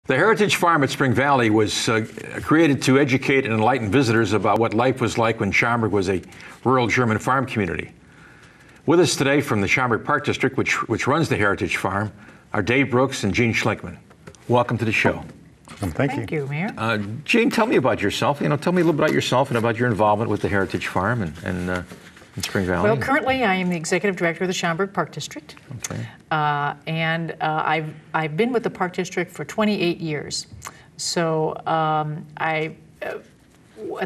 The Heritage Farm at Spring Valley was created to educate and enlighten visitors about what life was like when Schaumburg was a rural German farm community. With us today from the Schaumburg Park District, which runs the Heritage Farm, are Dave Brooks and Gene Schlinkman. Welcome to the show. Thank you, Mayor. Gene, tell me about yourself. Tell me a little about yourself and about your involvement with the Heritage Farm and in Spring Valley. Well, currently I am the Executive Director of the Schaumburg Park District. Okay. I've been with the Park District for 28 years. So at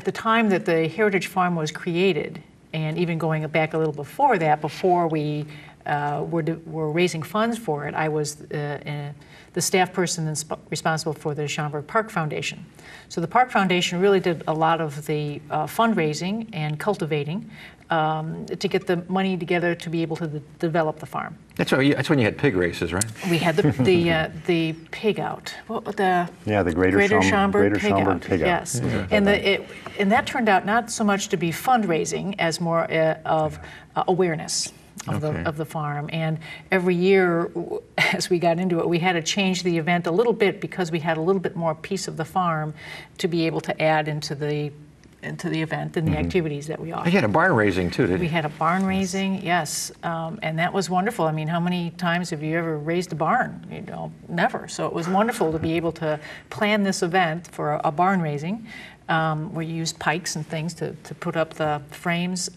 the time that the Heritage Farm was created, and even going back a little before that, before we were raising funds for it, I was the staff person responsible for the Schaumburg Park Foundation. So the Park Foundation really did a lot of the fundraising and cultivating to get the money together to be able to develop the farm. That's when you had pig races, right? We had the pig out. The Greater Schaumburg Pig Out. Yes, and that turned out not so much to be fundraising as more of awareness of the farm. And every year, as we got into it, we had to change the event a little bit because we had a little bit more piece of the farm to be able to add into the event and the activities that we offer. You had a barn raising too, didn't you? We had a barn raising, yes, and that was wonderful. I mean, how many times have you ever raised a barn? Never. So it was wonderful to be able to plan this event for a barn raising. We used pikes and things to put up the frames.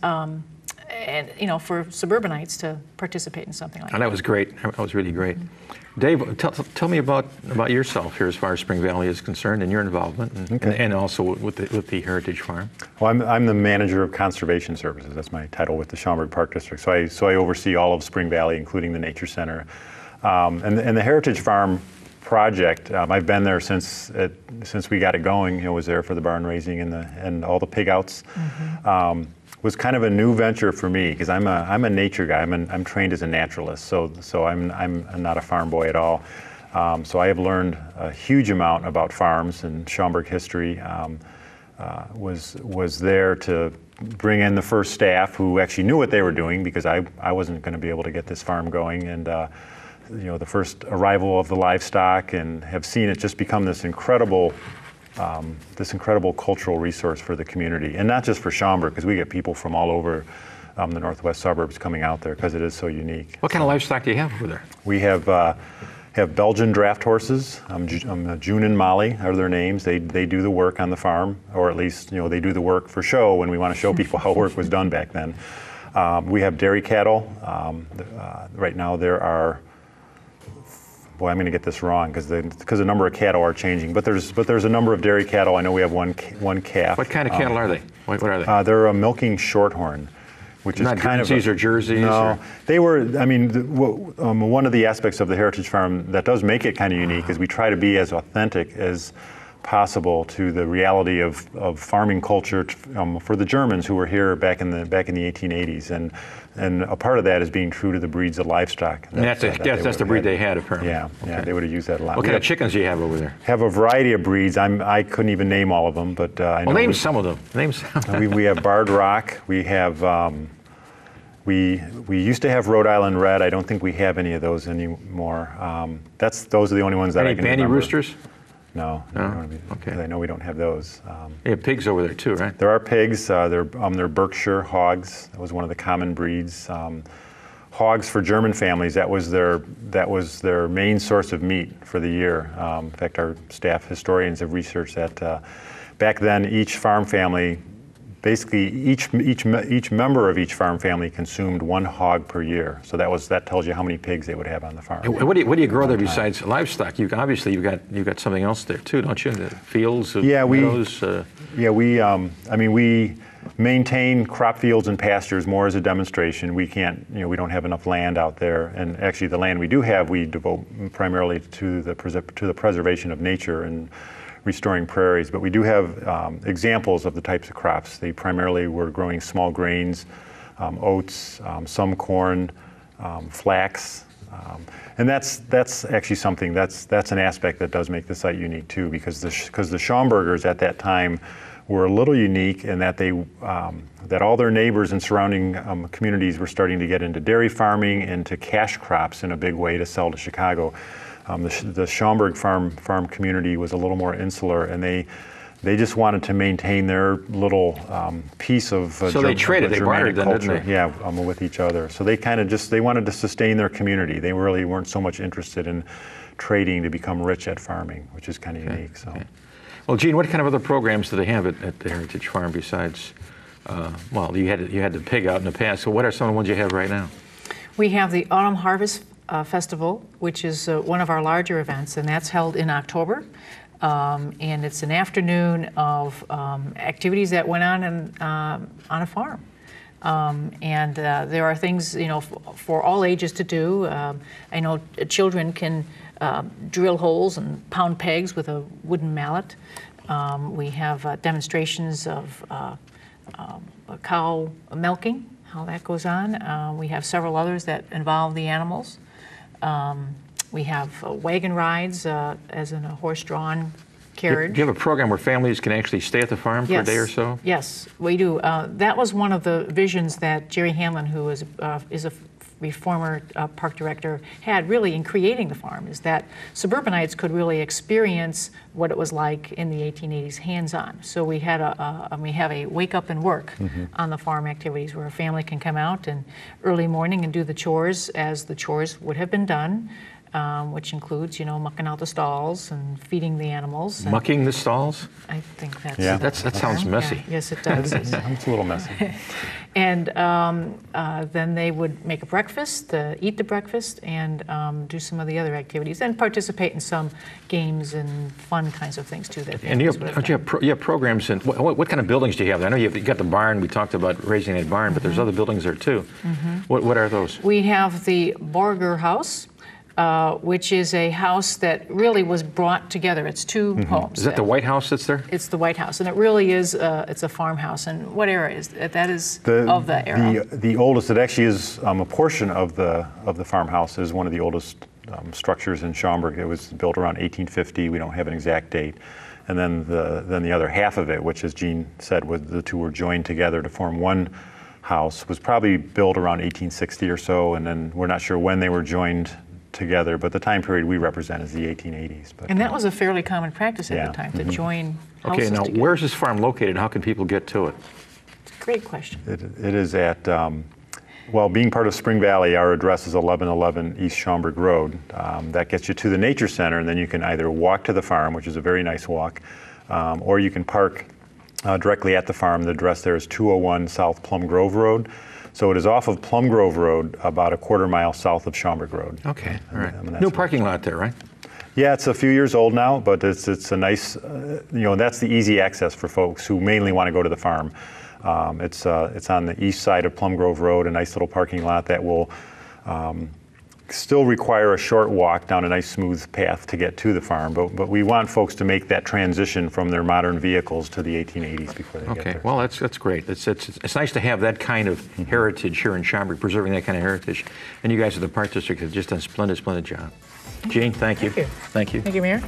And for suburbanites to participate in something like that. And that was great. That was really great. Dave, tell me about yourself here as far as Spring Valley is concerned and your involvement, and also with the Heritage Farm. Well, I'm the manager of conservation services. That's my title with the Schaumburg Park District. So I oversee all of Spring Valley, including the Nature Center, and the Heritage Farm project. I've been there since we got it going. Was there for the barn raising and all the pig outs. Was kind of a new venture for me because I'm a nature guy. I'm trained as a naturalist, so I'm not a farm boy at all. So I have learned a huge amount about farms and Schaumburg history. Was there to bring in the first staff who actually knew what they were doing because I wasn't going to be able to get this farm going, and the first arrival of the livestock, and have seen it just become this incredible cultural resource for the community, and not just for Schaumburg, because we get people from all over the northwest suburbs coming out there because it is so unique. What kind of livestock do you have over there? We have Belgian draft horses. June and Molly are their names. They do the work on the farm, or at least they do the work for show when we want to show people how work was done back then. We have dairy cattle. Right now there are. Boy, I'm going to get this wrong because the number of cattle are changing. But there's a number of dairy cattle. I know we have one calf. What kind of cattle are they? What are they? They're a milking shorthorn, which is not kind of Guernseys or Jerseys. No, they were. I mean, one of the aspects of the Heritage Farm that does make it kind of unique is we try to be as authentic as possible to the reality of farming culture for the Germans who were here back in the 1880s, and a part of that is being true to the breeds of livestock. That's the breed they had, apparently. Yeah, they would have used that a lot. What kind of chickens do you have over there? Have a variety of breeds. I couldn't even name all of them, but I know. Well, name some of them. Name some. we have Barred Rock. We have. We used to have Rhode Island Red. I don't think we have any of those anymore. Those are the only ones that I can remember. Bandy roosters? No. Okay. I know we don't have those. You have pigs over there too, right? There are pigs. They're Berkshire hogs. That was one of the common breeds. Hogs for German families. That was their main source of meat for the year. In fact, our staff historians have researched that. Back then, each farm family. Basically, each member of each farm family consumed one hog per year. So that tells you how many pigs they would have on the farm. And what do you grow there besides livestock? You've got something else there too, don't you? The fields of meadows. We maintain crop fields and pastures more as a demonstration. We can't, we don't have enough land out there, and actually the land we do have, we devote primarily to the preservation of nature and restoring prairies, but we do have examples of the types of crops. They primarily were growing small grains, oats, some corn, flax, and that's actually something that's an aspect that does make the site unique too, because the Schaumburgers at that time were a little unique in that that all their neighbors and surrounding communities were starting to get into dairy farming and to cash crops in a big way to sell to Chicago. The Schaumburg farm community was a little more insular, and they just wanted to maintain their little piece of so they traded, they bartered then, didn't they? Yeah, with each other. So they kind of they wanted to sustain their community. They really weren't so much interested in trading to become rich at farming, which is kind of unique. So. Okay. Well, Gene, what kind of other programs do they have at the Heritage Farm besides, well, you had the pig out in the past, so what are some of the ones you have right now? We have the Autumn Harvest Festival, which is one of our larger events, and that's held in October. And it's an afternoon of activities that went on a farm. And there are things, for all ages to do. I know children can drill holes and pound pegs with a wooden mallet. We have demonstrations of cow milking, how that goes on. We have several others that involve the animals. We have wagon rides, as in a horse-drawn carriage. Do you have a program where families can actually stay at the farm for a day or so? Yes, we do. That was one of the visions that Jerry Hamlin, who is a former park director, had really in creating the farm, is that suburbanites could really experience what it was like in the 1880s hands-on. So we had we have a wake up and work on the farm activities where a family can come out and early morning and do the chores as the chores would have been done. Which includes, mucking out the stalls and feeding the animals. Mucking the stalls? I think that's... Yeah. That sounds messy. Yeah, yes, it does. It's a little messy. And then they would make a breakfast, eat the breakfast, and do some of the other activities, and participate in some games and fun kinds of things, too. That and you have programs, in what kind of buildings do you have there? I know you've got the barn, we talked about raising that barn, but there's other buildings there, too. What are those? We have the Borger House, which is a house that really was brought together. It's two homes. Is that the White House that's there? It's the White House, and it really is. It's a farmhouse. And what era is that? That is of the era. The oldest. It actually is a portion of the farmhouse. Is one of the oldest structures in Schaumburg. It was built around 1850. We don't have an exact date. And then the other half of it, which, as Gene said, the two were joined together to form one house, was probably built around 1860 or so. And then we're not sure when they were joined together, but the time period we represent is the 1880s. But, and that was a fairly common practice at the time, to join houses now together. Where's this farm located? How can people get to it? It's a great question. It is at, well, being part of Spring Valley, our address is 1111 East Schaumburg Road. That gets you to the Nature Center, and then you can either walk to the farm, which is a very nice walk, or you can park directly at the farm. The address there is 201 South Plum Grove Road. So it is off of Plum Grove Road, about a quarter mile south of Schaumburg Road. Okay, all right. New parking lot there, right? Yeah, it's a few years old now, but it's a nice, that's the easy access for folks who mainly want to go to the farm. It's on the east side of Plum Grove Road, a nice little parking lot that will still require a short walk down a nice smooth path to get to the farm, but we want folks to make that transition from their modern vehicles to the 1880s before they get there. Okay, well that's great. It's nice to have that kind of heritage here in Schaumburg, preserving that kind of heritage. And you guys at the Park District have just done a splendid job. Gene, thank you. Thank you. Thank you, Mayor.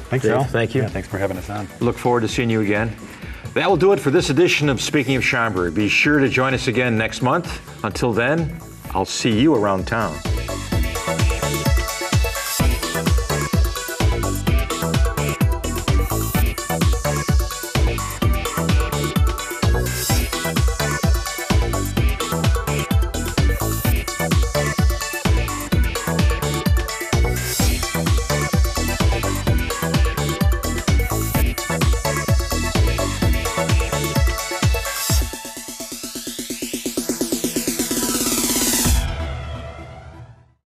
Thanks, Al. Thank you. Yeah, thanks for having us on. Look forward to seeing you again. That will do it for this edition of Speaking of Schaumburg. Be sure to join us again next month. Until then, I'll see you around town.